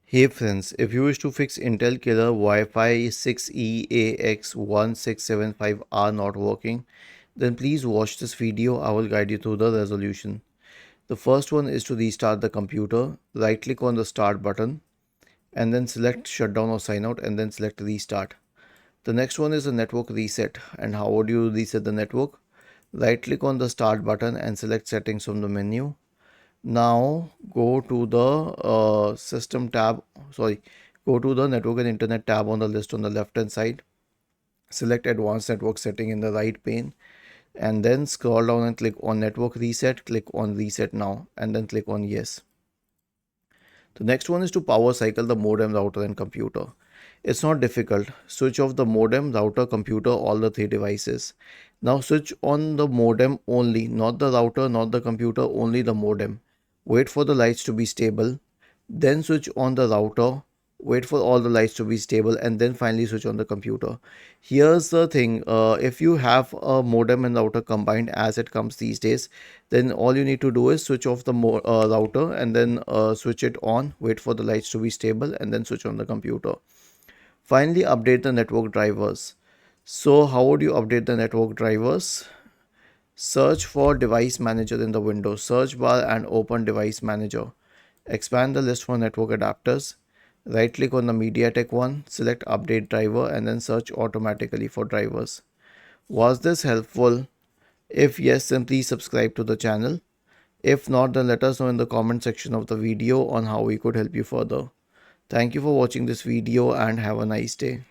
Hey friends, if you wish to fix Intel Killer Wi-Fi 6E ax1675R not working, then please watch this video. I will guide you through the resolution. The first one is to restart the computer. Right click on the start button and then select shutdown or sign out and then select restart. The next one is a network reset. And how would you reset the network? Right click on the start button and select settings from the menu. Now go to the system tab, go to the network and internet tab on the list on the left hand side. Select advanced network setting in the right pane and then scroll down and click on network reset. Click on reset now and then click on yes. The next one is to power cycle the modem, router and computer. It's not difficult. Switch off the modem, router, computer, all the three devices. Now switch on the modem only, not the router, not the computer, only the modem. Wait for the lights to be stable. Then switch on the router. Wait for all the lights to be stable and then finally switch on the computer. Here's the thing, if you have a modem and router combined as it comes these days, then all you need to do is switch off the router and then switch it on, wait for the lights to be stable and then switch on the computer. Finally, update the network drivers. So how would you update the network drivers? Search for device manager in the Windows search bar and open device manager. Expand the list for network adapters. Right click on the MediaTek one, select update driver and then search automatically for drivers. Was this helpful? If yes, then please subscribe to the channel. If not, then let us know in the comment section of the video on how we could help you further. Thank you for watching this video and have a nice day.